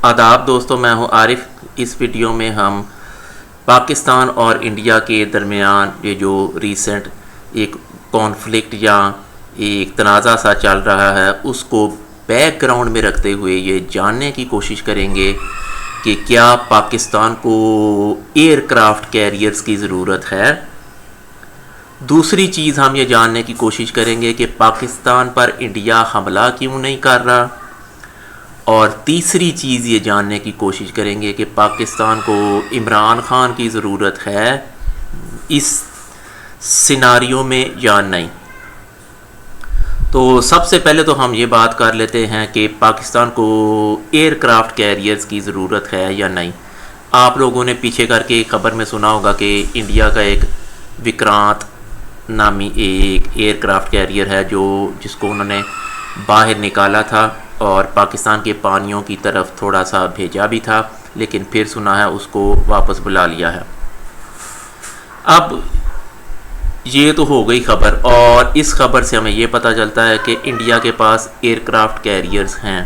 आदाब दोस्तों, मैं हूं आरिफ। इस वीडियो में हम पाकिस्तान और इंडिया के दरमियान ये जो रीसेंट एक कॉन्फ्लिक्ट या एक तनाज़ा सा चल रहा है उसको बैकग्राउंड में रखते हुए ये जानने की कोशिश करेंगे कि क्या पाकिस्तान को एयरक्राफ्ट कैरियर्स की ज़रूरत है। दूसरी चीज़ हम ये जानने की कोशिश करेंगे कि पाकिस्तान पर इंडिया हमला क्यों नहीं कर रहा। और तीसरी चीज़ ये जानने की कोशिश करेंगे कि पाकिस्तान को इमरान खान की ज़रूरत है इस सिनारियो में या नहीं। तो सबसे पहले तो हम ये बात कर लेते हैं कि पाकिस्तान को एयरक्राफ्ट कैरियर्स की ज़रूरत है या नहीं। आप लोगों ने पीछे करके खबर में सुना होगा कि इंडिया का एक विक्रांत नामी एक एयरक्राफ्ट कैरियर है जिसको उन्होंने बाहर निकाला था और पाकिस्तान के पानियों की तरफ थोड़ा सा भेजा भी था, लेकिन फिर सुना है उसको वापस बुला लिया है। अब ये तो हो गई खबर, और इस खबर से हमें ये पता चलता है कि इंडिया के पास एयरक्राफ्ट कैरियर्स हैं,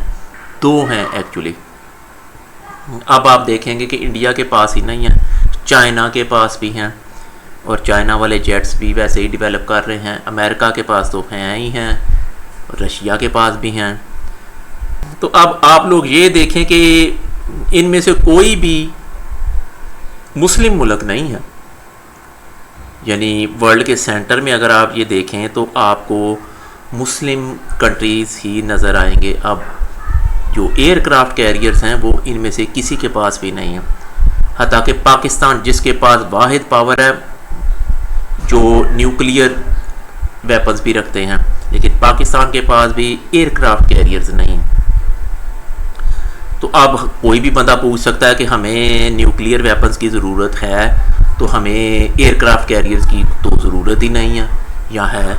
दो हैं एक्चुअली। अब आप देखेंगे कि इंडिया के पास ही नहीं है, चाइना के पास भी हैं और चाइना वाले जेट्स भी वैसे ही डेवलप कर रहे हैं। अमेरिका के पास तो हैं ही हैं, रशिया के पास भी हैं। तो अब आप लोग ये देखें कि इनमें से कोई भी मुस्लिम मुल्क नहीं है, यानी वर्ल्ड के सेंटर में अगर आप ये देखें तो आपको मुस्लिम कंट्रीज़ ही नज़र आएंगे। अब जो एयरक्राफ्ट कैरियर्स हैं वो इनमें से किसी के पास भी नहीं है। हत्ता कि पाकिस्तान जिसके पास वाहिद पावर है जो न्यूक्लियर वेपन्स भी रखते हैं, लेकिन पाकिस्तान के पास भी एयरक्राफ्ट कैरियर्स नहीं हैं। तो अब कोई भी बंदा पूछ सकता है कि हमें न्यूक्लियर वेपन्स की ज़रूरत है तो हमें एयरक्राफ्ट कैरियर्स की तो ज़रूरत ही नहीं है, या है?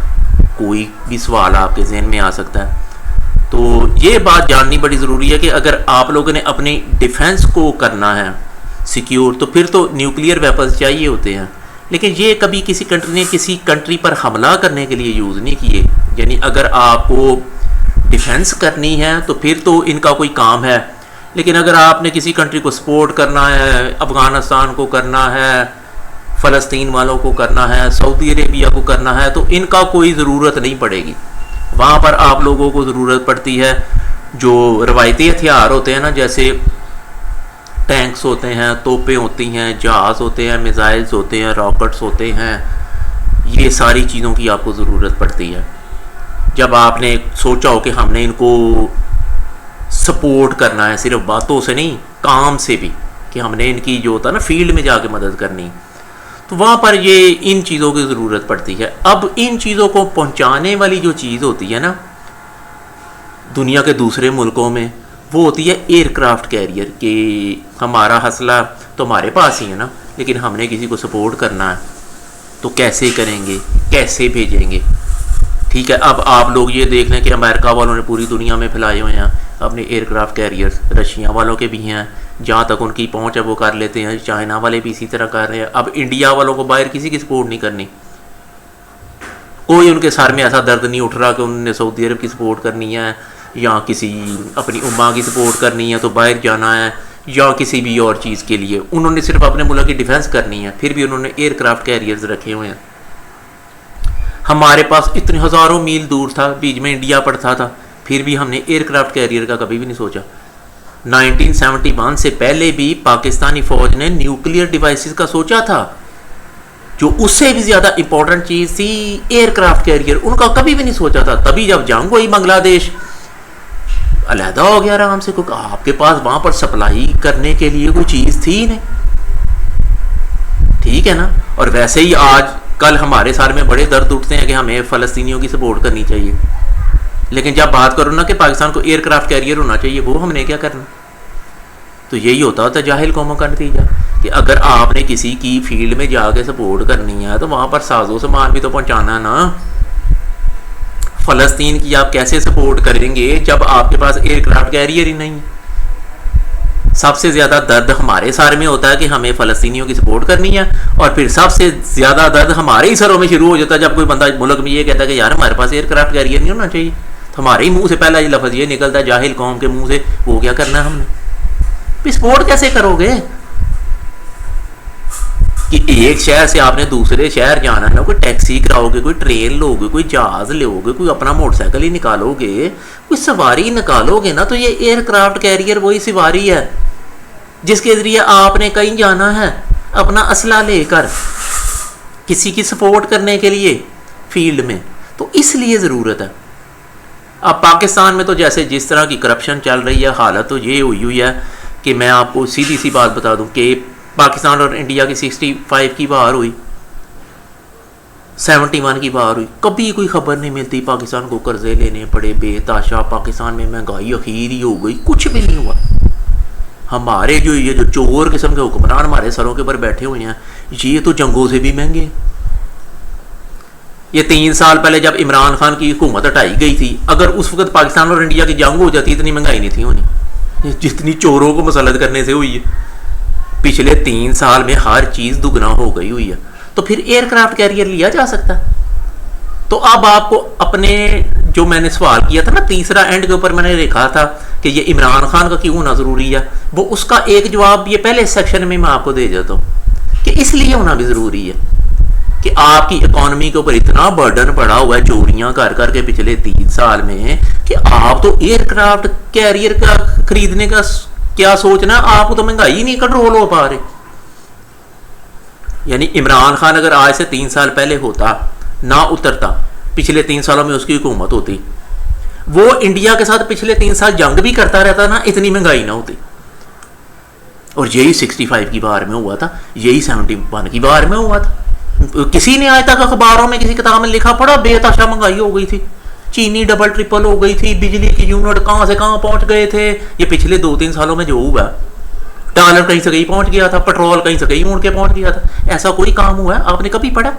कोई भी सवाल आपके जहन में आ सकता है। तो ये बात जाननी बड़ी ज़रूरी है कि अगर आप लोगों ने अपनी डिफेंस को करना है सिक्योर, तो फिर तो न्यूक्लियर वेपन्स चाहिए होते हैं, लेकिन ये कभी किसी कंट्री ने किसी कंट्री पर हमला करने के लिए यूज़ नहीं किए। यानी अगर आपको डिफेंस करनी है तो फिर तो इनका कोई काम है, लेकिन अगर आपने किसी कंट्री को सपोर्ट करना है, अफ़गानिस्तान को करना है, फ़लस्तीन वालों को करना है, सऊदी अरेबिया को करना है, तो इनका कोई ज़रूरत नहीं पड़ेगी। वहाँ पर आप लोगों को ज़रूरत पड़ती है जो रवायती हथियार होते हैं ना, जैसे टैंक्स होते हैं, तोपें होती हैं, जहाज़ होते हैं, मिसाइल्स होते हैं, रॉकेट्स होते हैं, ये सारी चीज़ों की आपको ज़रूरत पड़ती है। जब आपने सोचा हो कि हमने इनको सपोर्ट करना है, सिर्फ बातों से नहीं काम से भी, कि हमने इनकी जो होता है ना फील्ड में जाके मदद करनी, तो वहाँ पर ये इन चीज़ों की ज़रूरत पड़ती है। अब इन चीज़ों को पहुँचाने वाली जो चीज़ होती है ना दुनिया के दूसरे मुल्कों में, वो होती है एयरक्राफ्ट कैरियर। कि हमारा हौसला तो हमारे पास ही है ना, लेकिन हमने किसी को सपोर्ट करना है तो कैसे करेंगे, कैसे भेजेंगे? ठीक है, अब आप लोग ये देख लें कि अमेरिका वालों ने पूरी दुनिया में फैलाए हुए हैं अपने एयरक्राफ्ट कैरियर्स, रशिया वालों के भी हैं, जहाँ तक उनकी पहुँच है वो कर लेते हैं, चाइना वाले भी इसी तरह कर रहे हैं। अब इंडिया वालों को बाहर किसी की सपोर्ट नहीं करनी, कोई उनके सर में ऐसा दर्द नहीं उठ रहा कि उन्होंने सऊदी अरब की सपोर्ट करनी है या किसी अपनी उम्मा की सपोर्ट करनी है तो बाहर जाना है, या किसी भी और चीज़ के लिए उन्होंने सिर्फ अपने मुल्क की डिफेंस करनी है, फिर भी उन्होंने एयरक्राफ्ट कैरियर्स रखे हुए हैं। हमारे पास इतने हज़ारों मील दूर था, बीच में इंडिया पड़ता था, फिर भी हमने एयरक्राफ्ट कैरियर का कभी भी नहीं सोचा। 1971 से पहले भी पाकिस्तानी फ़ौज ने न्यूक्लियर डिवाइसेस का सोचा था, जो उससे भी ज़्यादा इंपॉर्टेंट चीज़ थी एयरक्राफ्ट कैरियर, उनका कभी भी नहीं सोचा था। तभी जब जंग हुई बांग्लादेश अलहदा हो गया आराम से, क्योंकि आपके पास वहाँ पर सप्लाई करने के लिए कोई चीज़ थी नहीं, ठीक है ना। और वैसे ही आज कल हमारे सार में बड़े दर्द उठते हैं कि हमें फ़लस्तीनियों की सपोर्ट करनी चाहिए, लेकिन जब बात करो ना कि पाकिस्तान को एयरक्राफ्ट कैरियर होना चाहिए, वो हमने क्या करना। तो यही होता जाहिल कौमों का नतीजा कि अगर आपने किसी की फील्ड में जाके सपोर्ट करनी है तो वहाँ पर साजो सामान भी तो पहुँचाना ना। फ़लस्तीन की आप कैसे सपोर्ट करेंगे जब आपके पास एयरक्राफ्ट कैरियर ही नहीं है? सबसे ज़्यादा दर्द हमारे सर में होता है कि हमें फ़लस्तीनियों की सपोर्ट करनी है, और फिर सबसे ज़्यादा दर्द हमारे ही सरों में शुरू हो जाता है जब कोई बंदा मुल्क में ये कहता है कि यार हमारे पास एयरक्राफ्ट कैरियर नहीं होना चाहिए। तो हमारे ही मुंह से पहला ये लफ्ज़ ये निकलता है जाहिल कौम के मुंह से, वो क्या करना है हमने। फिर सपोर्ट कैसे करोगे कि एक शहर से आपने दूसरे शहर जाना है, कोई टैक्सी कराओगे, कोई ट्रेन लोगे, कोई जहाज लोगे, कोई अपना मोटरसाइकिल ही निकालोगे, कोई सवारी निकालोगे ना, तो ये एयरक्राफ्ट कैरियर वही सवारी है जिसके जरिए आपने कहीं जाना है अपना असला लेकर किसी की सपोर्ट करने के लिए फील्ड में। तो इसलिए ज़रूरत है। अब पाकिस्तान में तो जैसे जिस तरह की करप्शन चल रही है, हालत तो ये हुई है कि मैं आपको सीधी सी बात बता दूं कि पाकिस्तान और इंडिया की 65 की बार हुई, 71 की बार हुई, कभी कोई खबर नहीं मिलती। पाकिस्तान को कर्जे लेने पड़े बेताशा, पाकिस्तान में महंगाई अखीर ही हो गई, कुछ भी नहीं हुआ। हमारे जो ये जो चोर किस्म के हुक्मरान हमारे सरों के ऊपर बैठे हुए हैं, ये तो जंगों से भी महंगे। ये 3 साल पहले जब इमरान खान की हुकूमत हटाई गई थी, अगर उस वक्त पाकिस्तान और इंडिया की जंग हो जाती इतनी महंगाई नहीं थी होनी जितनी चोरों को मसलत करने से हुई है। पिछले 3 साल में हर चीज़ दुगना हो गई हुई है। तो फिर एयरक्राफ्ट कैरियर लिया जा सकता। तो अब आपको अपने जो मैंने सवाल किया था ना, तीसरा एंड के ऊपर मैंने लिखा था कि ये इमरान खान का क्यों होना ज़रूरी है, वो उसका एक जवाब ये पहले सेक्शन में मैं आपको दे देता हूँ कि इसलिए होना भी ज़रूरी है कि आपकी इकोनॉमी के ऊपर इतना बर्डन पड़ा हुआ है चोरियां कर करके पिछले 3 साल में कि आप तो एयरक्राफ्ट कैरियर का खरीदने का क्या सोचना, आपको तो महंगाई नहीं कंट्रोल हो पा रही। यानी इमरान खान अगर आज से 3 साल पहले होता ना उतरता, पिछले 3 सालों में उसकी हुकूमत होती, वो इंडिया के साथ पिछले 3 साल जंग भी करता रहता ना, इतनी महंगाई ना होती। और यही 65 की बार में हुआ था, यही 71 की बार में हुआ था। किसी ने आज तक अखबारों में किसी किताब में लिखा पड़ा बेतहाशा महंगाई हो गई थी, चीनी डबल ट्रिपल हो गई थी, बिजली की यूनिट कहां से कहां पहुंच गए थे। ये पिछले 2-3 सालों में जो हुआ, डॉलर कहीं से कहीं पहुंच गया था, पेट्रोल कहीं से कहीं उड़ के पहुंच गया था। ऐसा कोई काम हुआ है आपने कभी पढ़ा?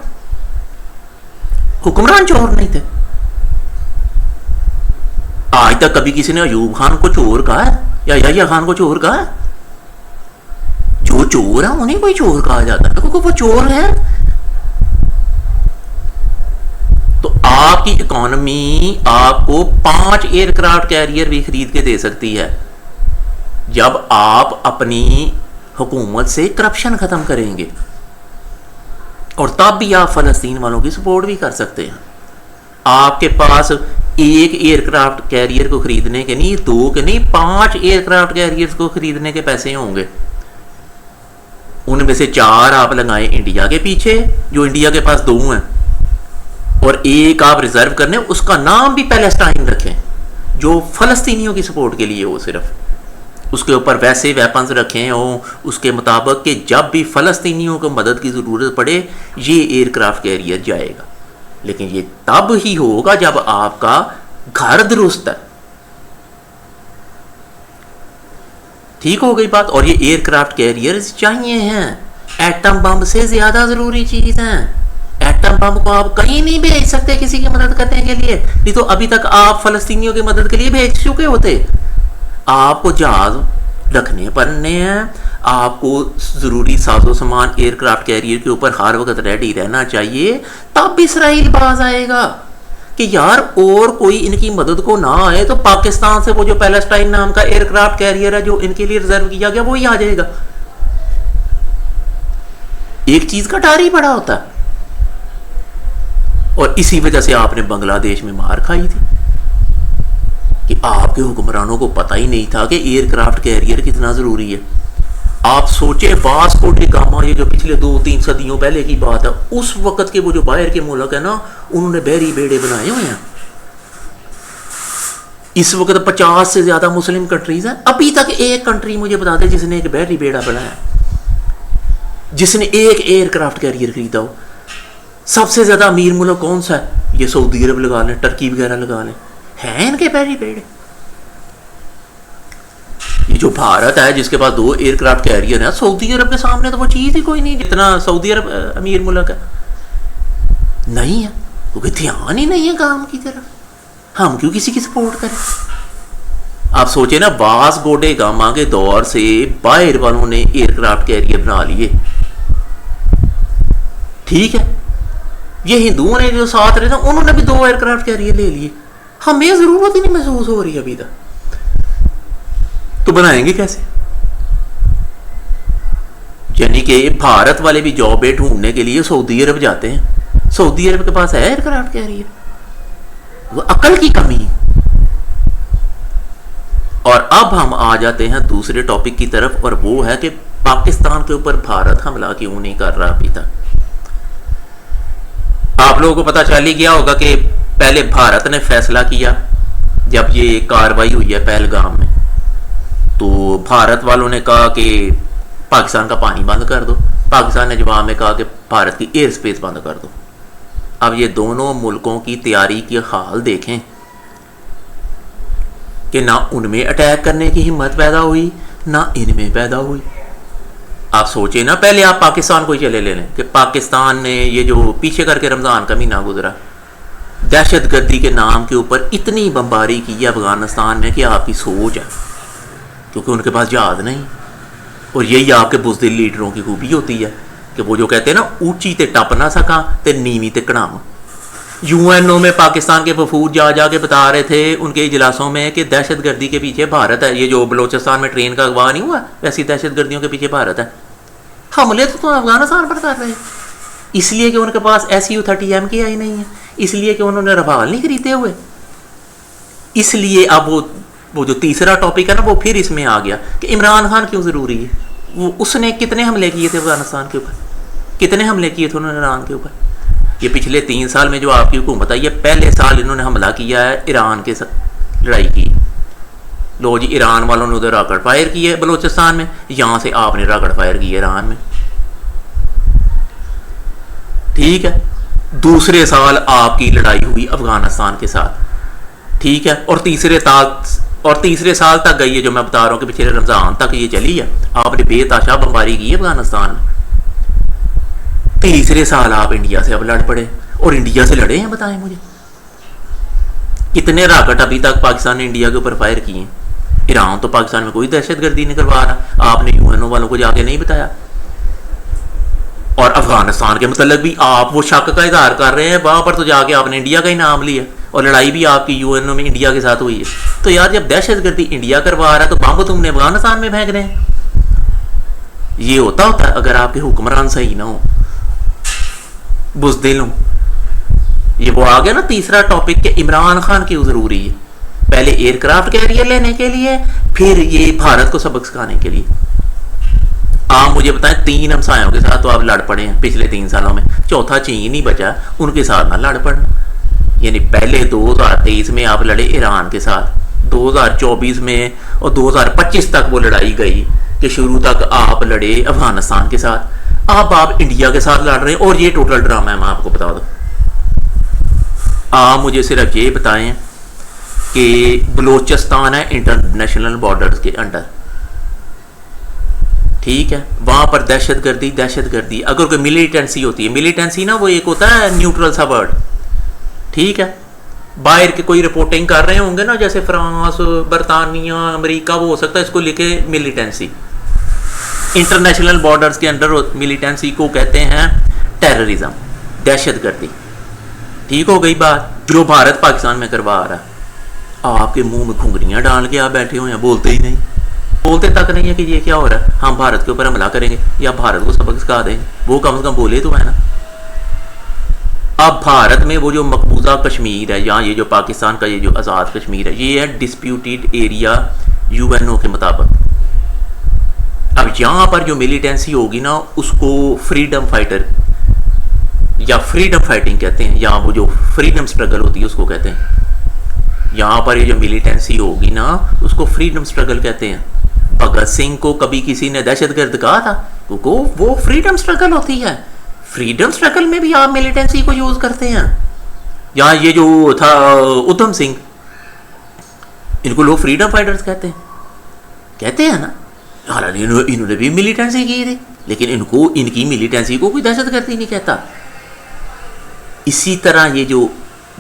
हुक्मरान चोर नहीं थे। आज तक कभी किसी ने अयूब खान को चोर कहा है या याहिया खान को चोर कहा है? जो चोर है उन्हें कोई चोर कहा जाता है, क्योंकि वो चोर है। तो आपकी इकोनॉमी आपको 5 एयरक्राफ्ट कैरियर भी खरीद के दे सकती है जब आप अपनी हुकूमत से करप्शन खत्म करेंगे, और तब भी आप फलस्तीन वालों की सपोर्ट भी कर सकते हैं। आपके पास एक एयरक्राफ्ट कैरियर को खरीदने के नहीं, 2 के नहीं, 5 एयरक्राफ्ट कैरियर्स को खरीदने के पैसे होंगे। उनमें से 4 आप लगाएं इंडिया के पीछे, जो इंडिया के पास 2 हैं, और एक आप रिजर्व करने, उसका नाम भी पैलेस्टाइन रखें, जो फलस्तीनियों की सपोर्ट के लिए हो। सिर्फ उसके ऊपर वैसे वेपन्स रखें हो उसके मुताबिक कि जब भी फलस्तीनियों को मदद की ज़रूरत पड़े ये एयरक्राफ्ट कैरियर जाएगा। लेकिन ये तब ही होगा जब आपका घर दुरुस्त है। ठीक हो गई बात? और ये एयरक्राफ्ट कैरियर्स चाहिए हैं, एटम बम से ज़्यादा ज़रूरी चीज़ है। एटम बम को आप कहीं नहीं भेज सकते किसी की मदद करने के लिए, नहीं तो अभी तक आप फलस्तीनियों की मदद के लिए भेज चुके होते। आपको जहाज रखने पड़ने हैं, आपको ज़रूरी साजो सामान एयरक्राफ्ट कैरियर के ऊपर हर वक्त रेडी रहना चाहिए। तब इसराइल बाज आएगा कि यार और कोई इनकी मदद को ना आए तो पाकिस्तान से वो जो पैलेस्टाइन नाम का एयरक्राफ्ट कैरियर है जो इनके लिए रिजर्व किया गया, वो ही आ जाएगा। एक चीज का डर ही बड़ा होता है। और इसी वजह से आपने बांग्लादेश में मार खाई थी कि आपके हुक्मरानों को पता ही नहीं था कि एयरक्राफ्ट कैरियर कितना जरूरी है। आप सोचे वास्को डी गामा, ये जो पिछले 2-3 सदियों पहले की बात है, उस वक्त के वो जो बाहर के मुल्क है ना, उन्होंने बहरी बेड़े बनाए हुए हैं। इस वक्त 50 से ज्यादा मुस्लिम कंट्रीज हैं, अभी तक एक कंट्री मुझे बता दे जिसने एक बहरी बेड़ा बनाया, जिसने एक एयरक्राफ्ट कैरियर खरीदा हो। सबसे ज्यादा अमीर मुल्क कौन सा है? ये सऊदी अरब लगा लें, टर्की वगैरह लगा लें, हैं इनके बहरी बेड़े। ये जो भारत है जिसके पास 2 एयरक्राफ्ट कैरियर है, सऊदी अरब के सामने तो वो चीज ही कोई नहीं जितना सऊदी अरब अमीर मुल्क है। नहीं है क्योंकि ध्यान ही नहीं है काम की तरफ। हम क्यों किसी की सपोर्ट करें? आप सोचे ना, वास्को डी गामा के दौर से बाहर वालों ने एयरक्राफ्ट कैरियर बना लिए, ठीक है। ये हिंदुओं ने जो साथ रहे थे उन्होंने भी 2 एयरक्राफ्ट कैरियर ले लिए। हमें जरूरत ही नहीं महसूस हो रही अभी तक, तो बनाएंगे कैसे? यानी कि भारत वाले भी जॉब ढूंढने के लिए सऊदी अरब जाते हैं। सऊदी अरब के पास है एयरक्राफ्ट कैरियर, वो अकल की कमी है। और अब हम आ जाते हैं दूसरे टॉपिक की तरफ, और वो है कि पाकिस्तान के ऊपर भारत हमला क्यों नहीं कर रहा अभी तक। आप लोगों को पता चल ही गया होगा कि पहले भारत ने फैसला किया जब ये कार्रवाई हुई है पहलगाम में, तो भारत वालों ने कहा कि पाकिस्तान का पानी बंद कर दो। पाकिस्तान ने जवाब में कहा कि भारत की एयर स्पेस बंद कर दो। अब ये दोनों मुल्कों की तैयारी की हाल देखें कि ना उनमें अटैक करने की हिम्मत पैदा हुई ना इनमें पैदा हुई। आप सोचे ना, पहले आप पाकिस्तान को ही चले ले लें कि पाकिस्तान ने ये जो पीछे करके रमज़ान का महीना गुजरा, दहशतगर्दी के नाम के ऊपर इतनी बमबारी की है अफगानिस्तान में कि आपकी सोच है, क्योंकि उनके पास जहाज नहीं। और यही आपके बुज़दिल लीडरों की खूबी होती है कि वो जो कहते हैं ना, ऊंची ते टप ना सका ते नीवी ते कड़ाम। यूएनओ में पाकिस्तान के वफूद जा जाके बता रहे थे उनके इजलासों में कि दहशतगर्दी के पीछे भारत है। ये जो बलोचिस्तान में ट्रेन का अगवा नहीं हुआ, वैसी दहशतगर्दियों के पीछे भारत है। हमले तो अफगानिस्तान पर कर रहे हैं, इसलिए कि उनके पास SU-30 MKI नहीं है, इसलिए कि उन्होंने रफाल नहीं खरीदे हुए। इसलिए अब वो जो तीसरा टॉपिक है ना, वो फिर इसमें आ गया कि इमरान खान क्यों ज़रूरी है। वो उसने कितने हमले किए थे अफगानिस्तान के ऊपर, कितने हमले किए थे उन्होंने ईरान के ऊपर। ये पिछले 3 साल में जो आपकी हुकूमत आई है, पहले साल इन्होंने हमला किया है ईरान के साथ, लड़ाई की। लो जी, ईरान वालों ने उधर रॉकेट फायर किए बलूचिस्तान में, यहाँ से आपने रॉकेट फायर किए ईरान में। ठीक है, दूसरे साल आपकी लड़ाई हुई अफगानिस्तान के साथ, ठीक है। और तीसरे साल तक गई है, जो मैं बता रहा हूँ कि पिछले रमजान तक ये चली है। आपने बेताशा बमबारी की है अफगानिस्तान में। तीसरे साल आप इंडिया से अब लड़ पड़े, और इंडिया से लड़े हैं, बताएं मुझे कितने रॉकेट अभी तक पाकिस्तान ने इंडिया के ऊपर फायर किए हैं। ईरान तो पाकिस्तान में कोई दहशतगर्दी नहीं करवा रहा, आपने यूएनओ वालों को जाके नहीं बताया। और अफगानिस्तान के मतलब भी आप वो शक का इजहार कर रहे हैं, वहां पर तो जाके आपने इंडिया का ही नाम लिया, और लड़ाई भी आपकी यूएनओ में इंडिया के साथ हुई है। तो यार, जब दहशतगर्दी इंडिया करवा रहा है तो बम तुमने अफगानिस्तान में फेंक रहे हैं। ये होता अगर आपके हुक्मरान सही ना हो, बुज़दिल हो। ये वो आ गया ना तीसरा टॉपिक कि इमरान खान क्यों जरूरी है। पहले एयरक्राफ्ट कैरियर लेने के लिए, फिर ये भारत को सबक सिखाने के लिए। आप मुझे बताएं, 3 हमसायों के साथ तो आप लड़ पड़े हैं पिछले 3 सालों में, चौथा चीन ही बचा, उनके साथ ना लड़ पड़ना। यानी पहले 2023 में आप लड़े ईरान के साथ, 2024 में और 2025 तक वो लड़ाई गई कि शुरू तक आप लड़े अफगानिस्तान के साथ। अब आप इंडिया के साथ लड़ रहे हैं, और ये टोटल ड्रामा है। मैं आपको बता दूं, आप मुझे सिर्फ ये बताएं कि बलोचिस्तान है इंटरनेशनल बॉर्डर्स के अंडर, ठीक है। वहां पर दहशतगर्दी अगर कोई मिलिटेंसी होती है, मिलिटेंसी ना वो एक होता है न्यूट्रल सा वर्ड, ठीक है। बाहर के कोई रिपोर्टिंग कर रहे होंगे ना, जैसे फ्रांस, बरतानिया, अमेरिका, वो हो सकता है इसको लिखे मिलिटेंसी। इंटरनेशनल बॉर्डर्स के अंडर मिलिटेंसी को कहते हैं टेररिज्म, दहशतगर्दी। ठीक हो गई बात। जो भारत पाकिस्तान में करवा रहा है, आपके मुंह में घुंघरियां डाल के आप बैठे हुए हैं, बोलते ही नहीं, बोलते तक नहीं है कि ये क्या हो रहा है, हम भारत के ऊपर हमला करेंगे या भारत को सबक सिखा देंगे। वो कम से कम बोले तो है ना। अब भारत में वो जो मकबूजा कश्मीर है, या ये जो पाकिस्तान का ये जो आज़ाद कश्मीर है, ये है डिस्प्यूटेड एरिया यूएनओ के मुताबिक। अब यहाँ पर जो मिलिटेंसी होगी ना, उसको फ्रीडम फाइटर या फ्रीडम फाइटिंग कहते हैं, या वो जो फ्रीडम स्ट्रगल होती है उसको कहते हैं। यहाँ पर ये जो मिलिटेंसी होगी ना, उसको फ्रीडम स्ट्रगल कहते हैं। भगत सिंह को कभी किसी ने दहशतगर्द कहा था? क्योंकि वो फ्रीडम स्ट्रगल होती है। फ्रीडम स्ट्रगल में भी आप मिलिटेंसी को यूज करते हैं। यहाँ ये जो था उधम सिंह, इनको लोग फ्रीडम फाइटर्स कहते हैं ना। हालांकि इन्होंने भी मिलिटेंसी की थी, लेकिन इनकी मिलिटेंसी को कोई दहशतगर्दी नहीं कहता। इसी तरह ये जो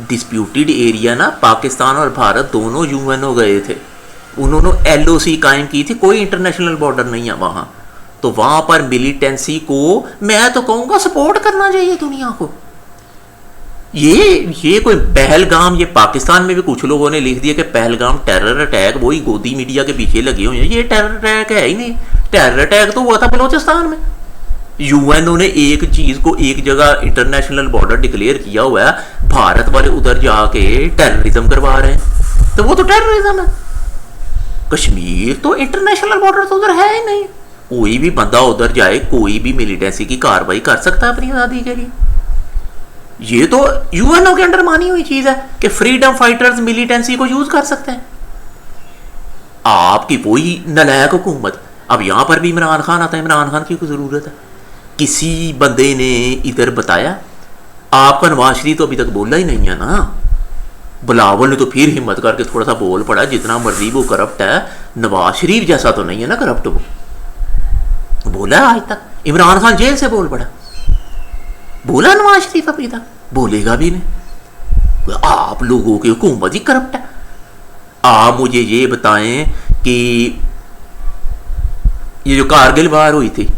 डिस्प्यूटेड एरिया ना, पाकिस्तान और भारत दोनों यूएनओ गए थे, उन्होंने एलओसी कायम की थी, कोई इंटरनेशनल बॉर्डर नहीं है वहाँ। तो वहाँ पर मिलिटेंसी को मैं तो कहूँगा सपोर्ट करना चाहिए दुनिया को। ये कोई पहलगाम, ये पाकिस्तान में भी कुछ लोगों ने लिख दिया कि पहलगाम टेरर अटैक, वही गोदी मीडिया के पीछे लगे हुए हैं। ये टेरर अटैक है ही नहीं। टेरर अटैक तो हुआ था बलोचिस्तान में, यूएनओ ने एक चीज को एक जगह इंटरनेशनल बॉर्डर डिक्लेयर किया हुआ है, भारत वाले उधर जाके टेररिज्म करवा रहे हैं, तो वो तो टेररिज्म है। कश्मीर तो इंटरनेशनल बॉर्डर तो उधर है ही नहीं, कोई भी बंदा उधर जाए कोई भी मिलिटेंसी की कार्रवाई कर सकता है अपनी आज़ादी के लिए। ये तो यूएनओ के अंडर मानी हुई चीज है कि फ्रीडम फाइटर्स मिलिटेंसी को यूज कर सकते हैं। आपकी वही नलायक हुकूमत, अब यहां पर भी इमरान खान आता है, इमरान खान की कोई जरूरत है? किसी बंदे ने इधर बताया? आपका नवाज शरीफ तो अभी तक बोला ही नहीं है ना। बिलावल ने तो फिर हिम्मत करके थोड़ा सा बोल पड़ा, जितना मर्जी वो करप्ट है, नवाज शरीफ जैसा तो नहीं है ना करप्ट। वो बोला आज तक? इमरान खान जेल से बोल पड़ा, बोला नवाज शरीफ अभी तक? बोलेगा भी नहीं। आप लोगों की हुकूमत ही करप्ट है। आप मुझे ये बताएं कि ये जो कारगिल वार हुई थी,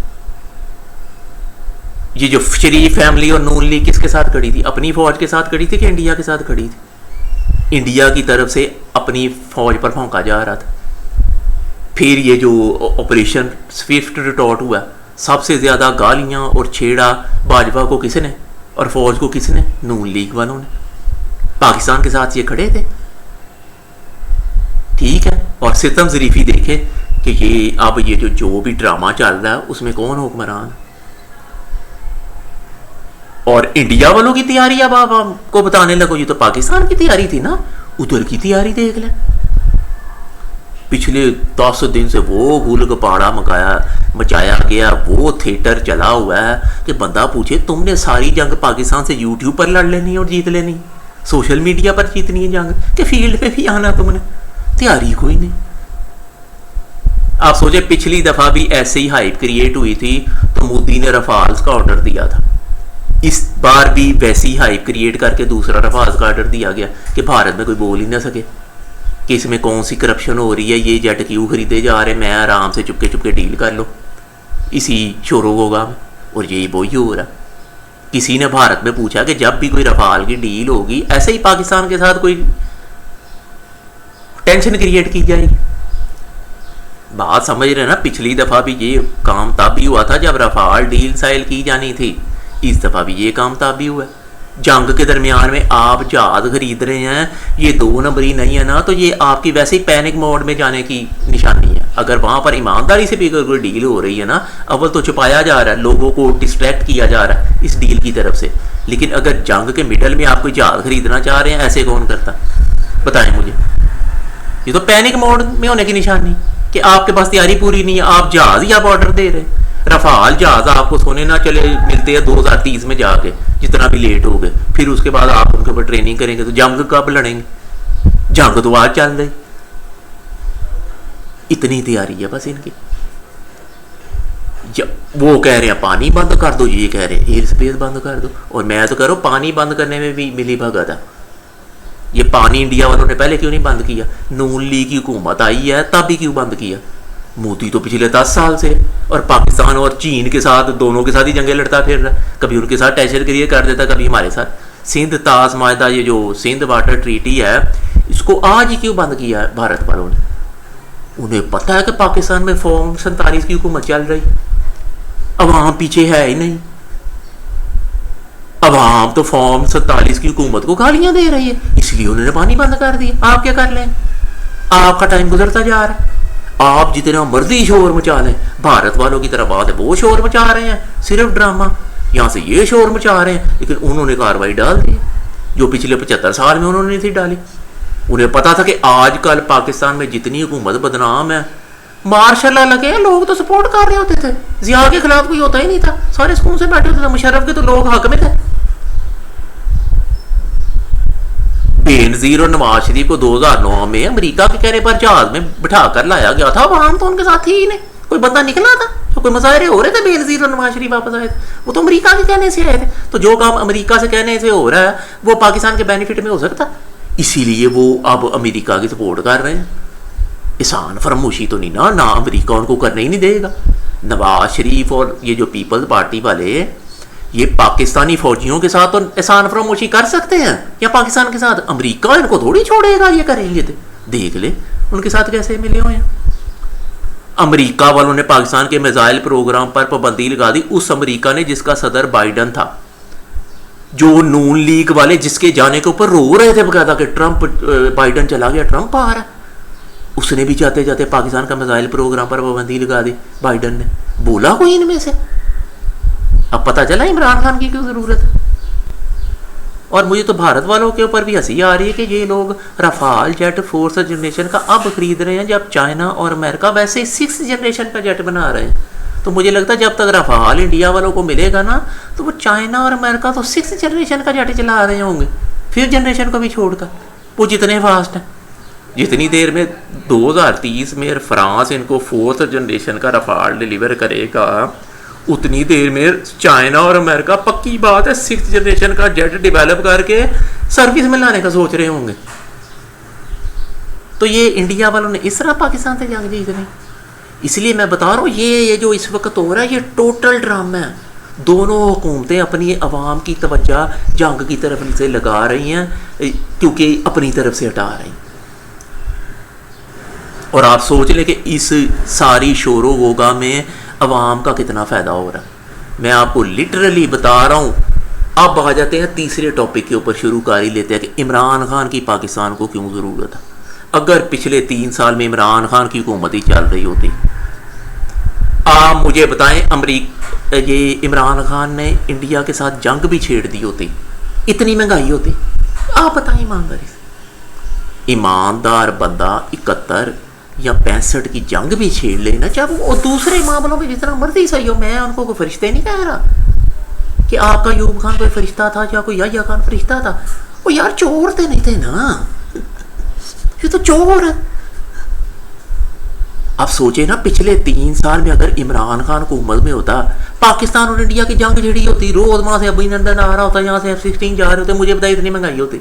ये जो शरीफ फैमिली और नून लीग किसके साथ खड़ी थी? अपनी फौज के साथ खड़ी थी कि इंडिया के साथ खड़ी थी? इंडिया की तरफ से अपनी फौज पर भौंका जा रहा था। फिर ये जो ऑपरेशन स्विफ्ट रिटॉर्ट हुआ, सबसे ज़्यादा गालियाँ और छेड़ा भाजपा को किसने और फौज को किसने? नून लीग वालों ने। पाकिस्तान के साथ ये खड़े थे, ठीक है। और सितम ज़रीफ़ी देखे कि ये अब ये जो भी ड्रामा चल रहा है उसमें कौन हुक्मरान। और इंडिया वालों की तैयारी अब आप हमको बताने लगो, ये तो पाकिस्तान की तैयारी थी ना, उधर की तैयारी देख ले। पिछले 10 दिन से वो गुल गपाड़ा मचाया गया, वो थिएटर चला हुआ है कि बंदा पूछे तुमने सारी जंग पाकिस्तान से यूट्यूब पर लड़ लेनी और जीत लेनी, सोशल मीडिया पर जीतनी है जंग, कि फील्ड पे भी आना तुमने? तैयारी कोई नहीं। आप सोचे पिछली दफा भी ऐसे ही हाइप क्रिएट हुई थी तो मोदी ने रफाल्स का ऑर्डर दिया था, इस बार भी वैसी हाइप क्रिएट करके दूसरा रफाल्स का ऑर्डर दिया गया कि भारत में कोई बोल ही ना सके कि इसमें कौन सी करप्शन हो रही है, ये जेट क्यों खरीदे जा रहे हैं, मैं आराम से चुपके चुपके डील कर लो इसी शोरों होगा में। और यही वही हो रहा। किसी ने भारत में पूछा कि जब भी कोई रफाल की डील होगी ऐसे ही पाकिस्तान के साथ कोई टेंशन क्रिएट की जाएगी। बात समझ रहे ना? पिछली दफा भी ये काम तब भी हुआ था जब रफाल डील साइल की जानी थी, इस दफा भी ये काम तब भी हुआ। जंग के दरमियान में आप जहाज खरीद रहे हैं, ये 2 नंबरी नहीं है ना, तो ये आपकी वैसे ही पैनिक मोड में जाने की निशानी है। अगर वहां पर ईमानदारी से भी अगर कोई डील हो रही है ना, अव्वल तो छुपाया जा रहा है, लोगों को डिस्ट्रैक्ट किया जा रहा है इस डील की तरफ से। लेकिन अगर जंग के मिडल में आप कोई जहाज खरीदना चाह रहे हैं, ऐसे कौन करता? बताएं मुझे। ये तो पैनिक मोड में होने की निशानी कि आपके पास तैयारी पूरी नहीं है, आप जहाज ही आप ऑर्डर दे रहे हैं। रफाल जहाज आपको सोने ना चले मिलते हैं 2030 में जाके, जितना भी लेट हो गए, फिर उसके बाद आप उनके ऊपर ट्रेनिंग करेंगे तो जंग कब लड़ेंगे? जंग तो आज चल रही। इतनी तैयारी है बस इनकी। वो कह रहे हैं पानी बंद कर दो, ये कह रहे हैं एयर स्पेस बंद कर दो, और मैं तो कह रहा हूं पानी बंद करने में भी मिली भगत है। ये पानी इंडिया वालों ने पहले क्यों नहीं बंद किया? नून लीग की हुकूमत आई है तब भी क्यों बंद किया? मोदी तो पिछले 10 साल से और पाकिस्तान और चीन के साथ, दोनों के साथ ही जंगे लड़ता फिर रहा। कभी उनके साथ टेंशन क्रिएट कर देता, कभी हमारे साथ। सिंध ताज मायदा, ये जो सिंध वाटर ट्रीटी है, इसको आज ही क्यों बंद किया है भारत वालों ने? उन्हें पता है कि पाकिस्तान में फॉर्म 47 की हुकूमत चल रही, अवाम पीछे है ही नहीं। अवाम तो फॉर्म 47 की हुकूमत को गालियां दे रही है, इसलिए उन्होंने पानी बंद कर दिया। आप क्या कर लें? आपका टाइम गुजरता जा रहा है। आप जितना मर्जी शोर मचा लें, भारत वालों की तरह बात है, वो शोर मचा रहे हैं, सिर्फ ड्रामा। यहां से ये शोर मचा रहे हैं, लेकिन उन्होंने कार्रवाई डाल दी जो पिछले 75 साल में उन्होंने नहीं थी डाली। उन्हें पता था कि आजकल पाकिस्तान में जितनी हुकूमत बदनाम है, मार्शल लॉ लगे, लोग तो सपोर्ट कर रहे होते थे। जिया के खिलाफ कोई होता ही नहीं था, सारे सुकून से बैठे होते थे। मुशर्रफ के तो लोग हक में थे। बेनजीर और नवाज शरीफ को 2009 में अमेरिका के कहने पर जहाज में बिठा कर लाया गया था। वहां तो उनके साथ ही नहीं कोई बंदा निकला था, तो कोई मुजाहरे हो रहे थे, बेनजीर और नवाज शरीफ वापस आए थे। वो तो अमेरिका के कहने से आए थे। तो जो काम अमेरिका से कहने से हो रहा है वो पाकिस्तान के बेनिफिट में हो सकता, इसीलिए वो अब अमेरिका की सपोर्ट कर रहे हैं। एहसान फरामोशी तो नहीं ना अमेरिका उनको करने ही नहीं देगा। नवाज शरीफ और ये जो पीपल्स पार्टी वाले, ये पाकिस्तानी फौजियों के साथ तो एहसान फरामोशी कर सकते हैं, या पाकिस्तान के साथ? अमेरिका इनको थोड़ी छोड़ेगा, ये करेंगे तो देख ले उनके साथ कैसे मिले हुए हैं। अमेरिका वालों ने पाकिस्तान के मिसाइल प्रोग्राम पर पाबंदी लगा दी, उस अमेरिका ने जिसका सदर बाइडन था, जो नून लीग वाले जिसके जाने के ऊपर रो रहे थे बकायदा कि ट्रंप, बाइडन चला गया, ट्रंप आ रहा है, उसने भी जाते जाते पाकिस्तान का मिसाइल प्रोग्राम पर पाबंदी लगा दी बाइडन ने। बोला कोई इनमें से? अब पता चला इमरान खान की क्यों जरूरत है। और मुझे तो भारत वालों के ऊपर भी हंसी आ रही है कि ये लोग रफाल जेट 4th जनरेशन का अब खरीद रहे हैं, जब चाइना और अमेरिका वैसे 6th जनरेशन का जेट बना रहे हैं। तो मुझे लगता है जब तक रफाल इंडिया वालों को मिलेगा ना, तो वो चाइना और अमेरिका तो 6th जनरेशन का जेट चला रहे होंगे, 5th जनरेशन को भी छोड़कर। वो जितने फास्ट हैं, जितनी देर में 2030 में फ्रांस इनको 4th जनरेशन का रफाल डिलीवर करेगा, उतनी देर में चाइना और अमेरिका पक्की बात है 6th जनरेशन का जेट डेवलप करके सर्विस में लाने का सोच रहे होंगे। तो ये इंडिया वालों ने इस तरह पाकिस्तान से जंग जीत ली। इसलिए मैं बता रहा हूँ ये जो इस वक्त हो रहा है ये टोटल ड्रामा है। दोनों हुकूमतें अपनी आवाम की तवज्जो जंग की तरफ से लगा रही हैं, क्योंकि अपनी तरफ से हटा रही। और आप सोच लें कि इस सारी शोरो गोगा में अवाम का कितना फ़ायदा हो रहा है। मैं आपको लिटरली बता रहा हूँ। अब आ जाते हैं तीसरे टॉपिक के ऊपर, शुरू कर ही लेते हैं कि इमरान खान की पाकिस्तान को क्यों ज़रूरत है। अगर पिछले 3 साल में इमरान खान की हुकूमत ही चल रही होती, आप मुझे बताएं ये इमरान खान ने इंडिया के साथ जंग भी छेड़ दी होती, इतनी महंगाई होती? आप बताएं ईमानदारी से। ईमानदार बंदा 71 या 65 की जंग भी छेड़ लेना, चाहे वो दूसरे मामलों में जितना मर्जी सही हो। मैं उनको कोई फरिश्ते नहीं कह रहा कि आपका यूब खान कोई फरिश्ता था या कोई याह्या खान फरिश्ता था। वो यार चोर तो नहीं थे ना, ये तो चोर है। आप सोचे ना, पिछले 3 साल में अगर इमरान खान हुकूमत में होता, पाकिस्तान और इंडिया की जंग छिड़ी होती, रोज वहां से अभिनंदन आ रहा होता, यहाँ से F-16 जा रहे होते, मुझे बताइए इतनी महंगाई होती।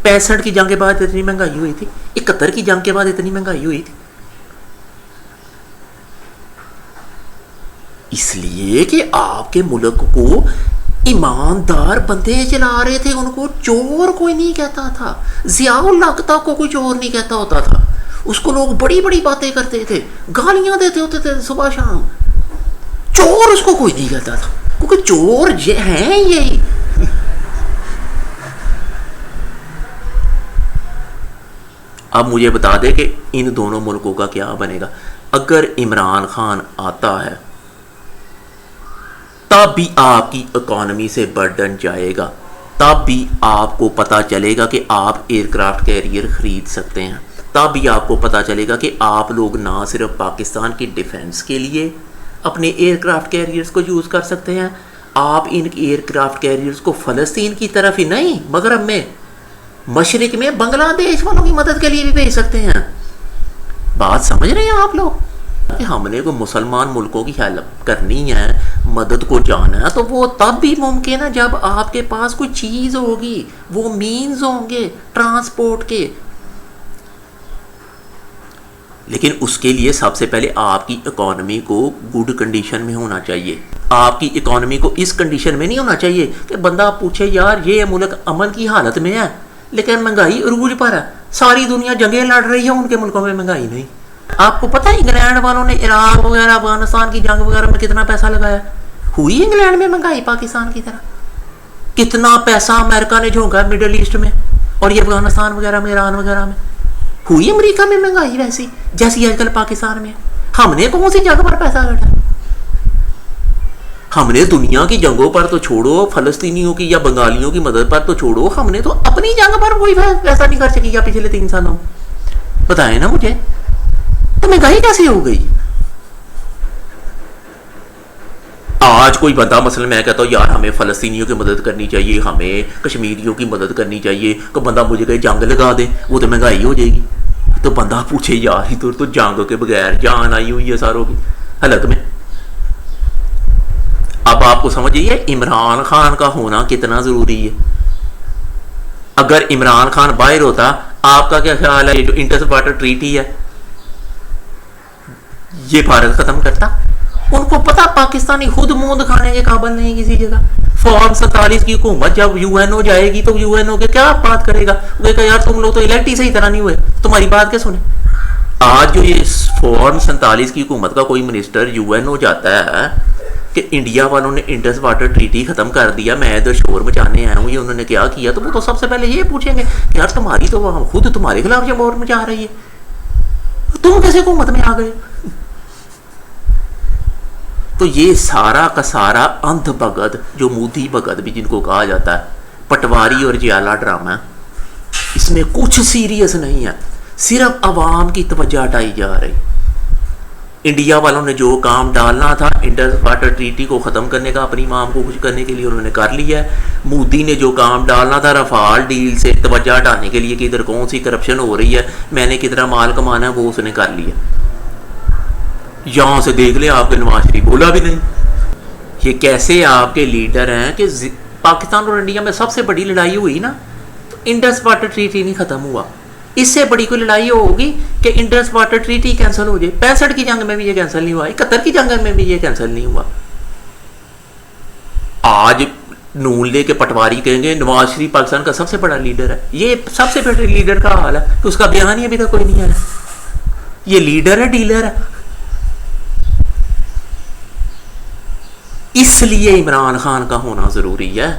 65 की जंग के बाद इतनी महंगाई हुई थी, 71 की जंग के बाद इतनी महंगाई हुई थी। इसलिए कि आपके मुल्क को ईमानदार बंदे चला रहे थे, उनको चोर कोई नहीं कहता था। जियाउल हक तक को कोई चोर नहीं कहता होता था, उसको लोग बड़ी बड़ी बातें करते थे, गालियां देते होते थे सुबह शाम। चोर उसको कोई नहीं कहता था, क्योंकि चोर ये हैं यही। अब मुझे बता दे कि इन दोनों मुल्कों का क्या बनेगा। अगर इमरान खान आता है तब भी आपकी इकॉनमी से बर्डन जाएगा, तब भी आपको पता चलेगा कि आप एयरक्राफ्ट कैरियर खरीद सकते हैं, तब भी आपको पता चलेगा कि आप लोग ना सिर्फ पाकिस्तान की डिफेंस के लिए अपने एयरक्राफ्ट कैरियर्स को यूज़ कर सकते हैं, आप इन एयरक्राफ्ट कैरियर्स को फ़लस्तीन की तरफ ही नहीं, मगरब में, मशरिक में बांग्लादेश वालों की मदद के लिए भी भेज सकते हैं। बात समझ रहे हैं आप लोग? कि हमने को मुसलमान मुल्कों की हेल्प करनी है, मदद को जाना है, तो वो तब भी मुमकिन है जब आपके पास कोई चीज़ होगी, वो मीन्स होंगे ट्रांसपोर्ट के। लेकिन उसके लिए सबसे पहले आपकी इकॉनमी को गुड कंडीशन में होना चाहिए। आपकी इकॉनमी को इस कंडीशन में नहीं होना चाहिए कि बंदा पूछे यार ये मुल्क अमन की हालत में है लेकिन महंगाई अरूज पर है, सारी दुनिया जंगें लड़ रही है, उनके मुल्कों में महंगाई नहीं। आपको पता है इंग्लैंड वालों ने इराक वगैरह अफगानिस्तान की जंग वगैरह में कितना पैसा लगाया? हुई इंग्लैंड में महंगाई पाकिस्तान की तरह? कितना पैसा अमेरिका ने झोंका मिडल ईस्ट में और ये अफगानिस्तान वगैरह में, ईरान वगैरह में? हुई अमेरिका में महंगाई वैसी जैसी आजकल पाकिस्तान में? हमने कौन सी जगह पर पैसा घटा? हमने दुनिया की जंगों पर तो छोड़ो, फलस्तीनियों की या बंगालियों की मदद पर तो छोड़ो, हमने तो अपनी जंग पर कोई पैसा नहीं खर्च किया पिछले 3 सालों। बताएं ना मुझे, तो महंगाई कैसे हो गई? आज कोई बंदा, मसलन मैं कहता हूँ यार हमें फलस्तीनियों की मदद करनी चाहिए, हमें कश्मीरियों की मदद करनी चाहिए, तो बंदा मुझे कहे जंग लगा दे, वो तो महंगाई हो जाएगी। तो बंदा पूछे यार ही तो जंग के बगैर जान आई हुई है सारों की हालत में। अब आपको समझिए इमरान खान का होना कितना जरूरी है। अगर इमरान खान बाहर होता, आपका क्या ख्याल है ये जो इंडस वाटर ट्रीटी है ये भारत खत्म करता? उनको पता पाकिस्तानी खुद मुंह दिखाने के काबिल नहीं किसी जगह। फॉर्म 47 की हुकूमत जब यूएनओ जाएगी तो यूएनओ के क्या बात करेगा? वो कहेगा यार तुम लोग तो इलेक्ट ही सही तरह नहीं हुए, तुम्हारी बात क्या सुने। आज जो ये फॉर्म 47 की हुकूमत का कोई मिनिस्टर यूएनओ जाता है कि इंडिया वालों ने इंडस वाटर ट्रीटी ख़त्म कर दिया, मैं इधर शोर मचाने आया हूँ, ये उन्होंने क्या किया, तो वो तो सबसे पहले ये पूछेंगे कि यार तुम्हारी तो वहाँ खुद तुम्हारे खिलाफ जब शोर मचा रही है, तुम कैसे हुकूमत में आ गए। तो ये सारा का सारा अंध भगत, जो मोदी भगत भी जिनको कहा जाता है, पटवारी और जियाला ड्रामा, इसमें कुछ सीरियस नहीं है, सिर्फ आवाम की तवज्जो हटाई जा रही। इंडिया वालों ने जो काम डालना था इंडस वाटर ट्रीटी को ख़त्म करने का, अपनी माम को खुश करने के लिए उन्होंने कर लिया है। मोदी ने जो काम डालना था रफाल डील से तवज्जो हटाने के लिए कि इधर कौन सी करप्शन हो रही है, मैंने कितना माल कमाना है, वो उसने कर लिया। यहाँ से देख ले आपके नवाज शरीफ बोला भी नहीं। ये कैसे आपके लीडर हैं कि पाकिस्तान और इंडिया में सबसे बड़ी लड़ाई हुई ना, तो इंडस वाटर ट्रीटी नहीं ख़त्म हुआ। इससे बड़ी कोई लड़ाई होगी कि इंडस वाटर ट्रीटी कैंसिल हो जाए। 65 की जंग में भी ये कैंसिल नहीं हुआ, 71 की जंग में भी ये कैंसिल नहीं हुआ। आज नून ले के पटवारी कहेंगे नवाज शरीफ पाकिस्तान का सबसे बड़ा लीडर है। ये सबसे बड़े लीडर का हाल है कि उसका बयान ही अभी तक कोई नहीं आया। ये लीडर है डीलर है। इसलिए इमरान खान का होना जरूरी है,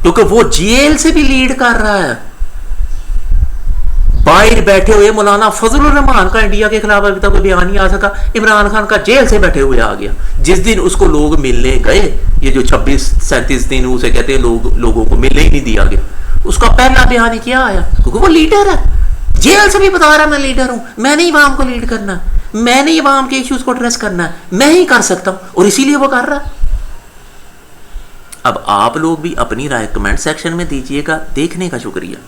क्योंकि वो जेल से भी लीड कर रहा है। बाहर बैठे हुए मौलाना फजलुर रहमान का इंडिया के खिलाफ अभी तक कोई बयान नहीं आ सका, इमरान खान का जेल से बैठे हुए आ गया। जिस दिन उसको लोग मिलने गए, ये जो 26-37 दिन उसे कहते हैं लोगों को मिलने ही नहीं दिया गया, उसका पहला बयान ही क्या आया, क्योंकि वो लीडर है। जेल से भी बता रहा मैं लीडर हूं, मैंने ही अवाम को लीड करना है, मैंने ही अवाम के इश्यूज को एड्रेस करना है, मैं ही कर सकता हूं, और इसीलिए वो कर रहा है। अब आप लोग भी अपनी राय कमेंट सेक्शन में दीजिएगा। देखने का शुक्रिया।